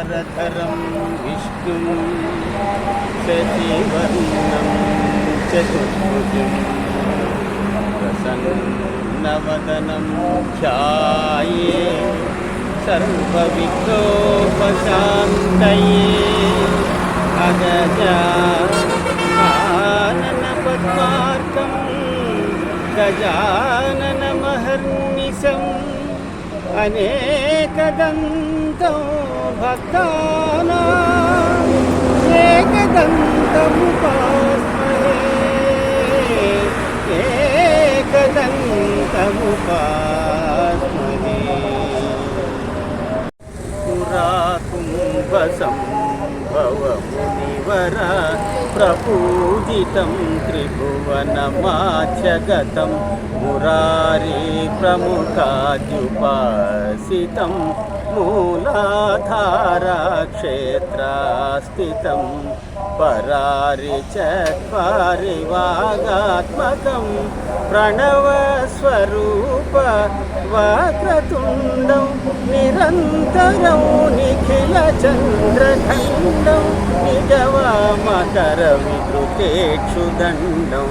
शुक्लाम्बरधरं विष्णुं शशिवर्णं चतुर्भुजं प्रसन्नवदनं ध्याये सर्वविघ्नोपशान्तये अगजाननपद्मार्कं गजाननमहर्निशम् अनेकदन्तं भक्तानां एकदन्तमुपास्महे एकदन्तमुपास्महे पुराकुम्भसम्भवमुनिवर प्रपूजितं त्रिभुवनमाध्यगतं मुरारी प्रमुखाद्युपासितं मूलाधारक्षेत्रास्थितं परारि चत्वारि वागात्मकं प्रणवस्वरूप वक्रतुण्डं निरन्तरं निखिलचन्द्रखण्डं निजवामकरविद्रुतेक्षुदण्डं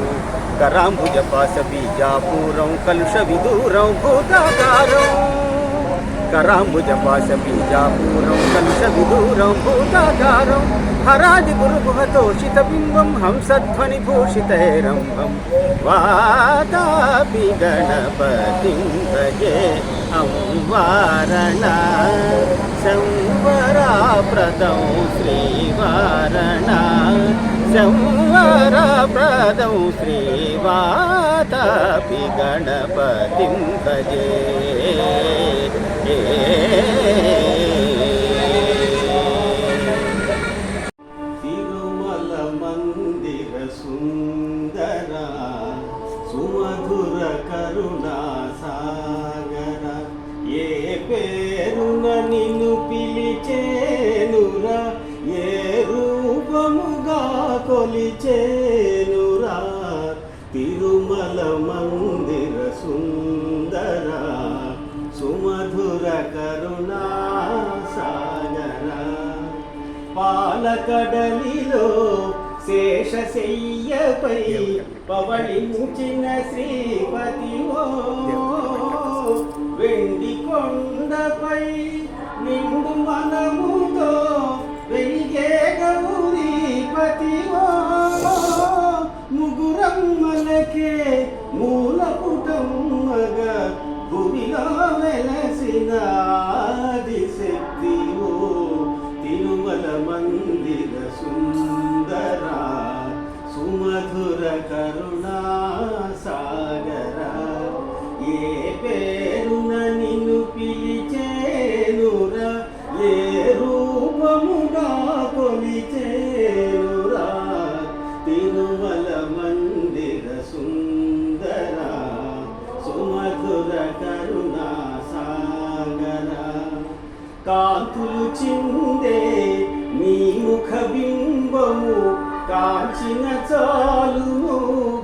कराम्बुजपाशबीजापूरं कलुषविदूरं भूताकारं कराम्बुजपाशबीजापूरं कलुषविदूरं भूताकारं हरादिगुरुगुहतोषितबिम्बं हंसध्वनिभूषितैरम्भं वातापि गणपतिं भजे वारणा संवराप्रदं श्रीवारणा संवरप्रदं श्रीवातापि गणपतिं भजे तिरुमल मंदिर सुंदरा सुमधुर करुणा सागर ये पेरुन निन्नु पिलिचेनुरा ये रूपमुगा కొలిచేనురా తిరుమల మందిర సుందర సుమధుర కరుణా సాగర పాలకడలిలో శేషశయ్యపై పవళించిన శ్రీపతివో వెండి కొండపై నిండు మనముతో వెలిగే గౌరీపతివో ముగురమ్మలకే మూలపుటమ్మగా భూమిలో వెలసిన ఆదిశక్తివో తిరుమల మందిర సుందర సుమధుర కరుణా సాగర ఏ పేరున నిన్ను పిలిచేనురా ఏ రూపముగా కొలిచేనురా తిరుమల మందిర సుందర సుమధుర కరుణా సాగర కాంతులు చిందే నీ ముఖ బింబము కాంచిన చాలును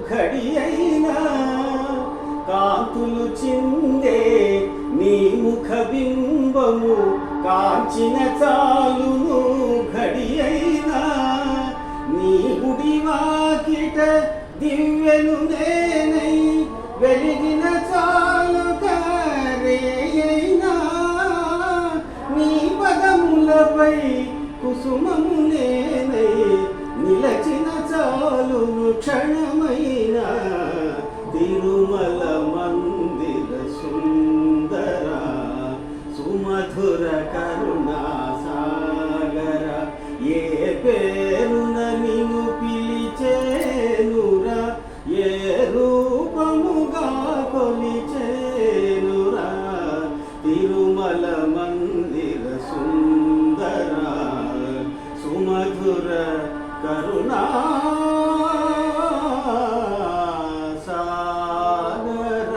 ఘడి అయినా కాంతులు చిందే నీ ముఖ బింబము కాంచిన చాలును ఘడి అయినా నీ గుడి వాకిట దివ్యను నేనై వెలిగిన చాలు కరేయైనా నీ పదములపై కుసుమము నేనై నిలచిన చాలు క్షణమైన తిరుమల మందిర సుందర సుమధుర కరుణా సాగర ఏ పేరున నిన్ను పిలిచేనురా ఏ రూపముగా కొలిచేనురా తిరుమల మందిర సుందర సుమధుర కరుణా సాగర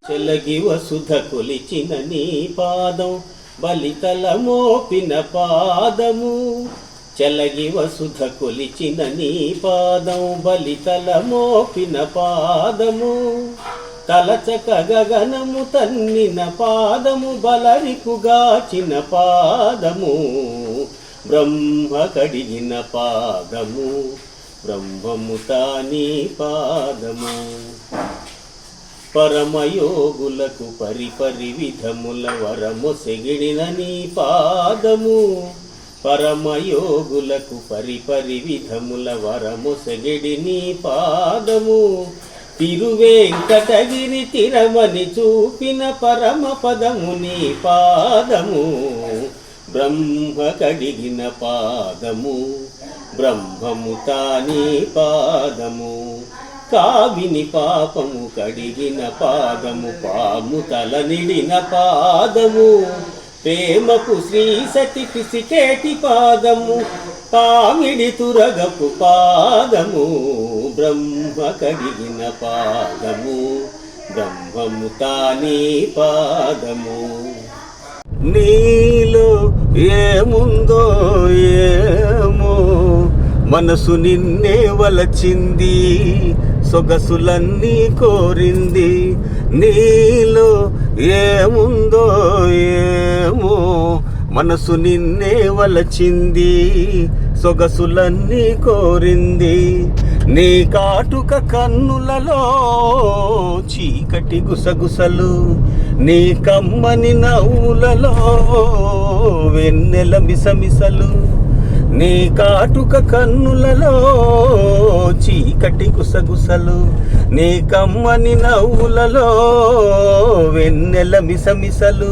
చెలగి వసుధ కొలిచిన నీ పాదం బలితల మోపిన పాదము చెలగి వసుధ కొలిచిన నీ పాదం బలితల మోపిన పాదము తలచక గగనము తన్నిన పాదము బలరిపుగాచిన పాదము బ్రహ్మ కడిగిన పాదము బ్రహ్మము తాని పాదము పరమయోగులకు పరిపరి విధముల వరమొసెగిడిన నీ పాదము పరమయోగులకు పరిపరి విధముల వరమొసెగిడి నీ పాదము తిరువేంకటగిరి తిరమని చూపిన పరమ పదము నీ పాదము బ్రహ్మ కడిగిన పాదము బ్రహ్మము తాని పాదము కావిని పాపము కడిగిన పాదము పాము తల నిడిన పాదము ప్రేమపు శ్రీ సతి పిసికేటి పాదము కామిడి తురగపు పాదము బ్రహ్మ కడిగిన పాదము బ్రహ్మము తాని పాదము నీలో ఏముందో ఏమో మనసు నిన్నే వలచింది సొగసులన్నీ కోరింది నీలో ఏముందో ఏమో మనసు నిన్నే వలచింది సొగసులన్నీ కోరింది నీ కాటుక కన్నులలో చీకటి గుసగుసలు నీ కమ్మని నవ్వులలో వెన్నెల మిసమిసలు నీ కాటుక కన్నులలో చీకటి గుసగుసలు నీ కమ్మని నవ్వులలో వెన్నెల మిసమిసలు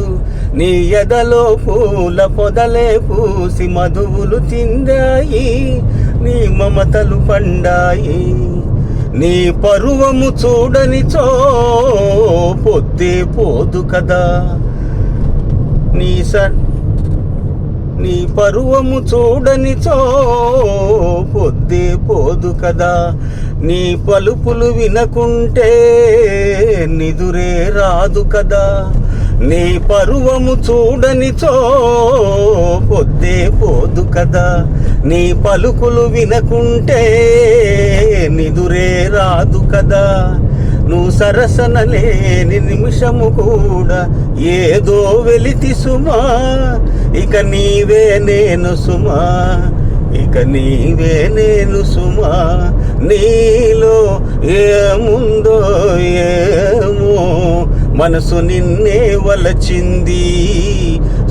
నీ ఎదలో పూల పొదలే పూసి మధువులు తిందాయి నీ మమతలు పండాయి నీ పరువము చూడనిచో పొద్దే పోదు కదా నీ పరువము చూడనిచో పొద్దే పోదు కదా నీ పలుపులు వినకుంటే నిదురే రాదు కదా నీ పరువము చూడనిచో పొద్దే పోదు కదా నీ పలుకులు వినకుంటే నిదురే రాదు కదా నువ్వు సరసన లేని నిమిషము కూడా ఏదో వెలితి సుమా ఇక నీవే నేను సుమా ఇక నీవే నేను సుమా నీలో ఏముందో ఏమో మనసు నిన్నే వలచింది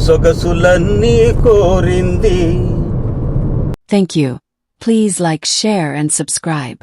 సొగసులన్నీ కోరింది. Thank you. Please like, share and subscribe.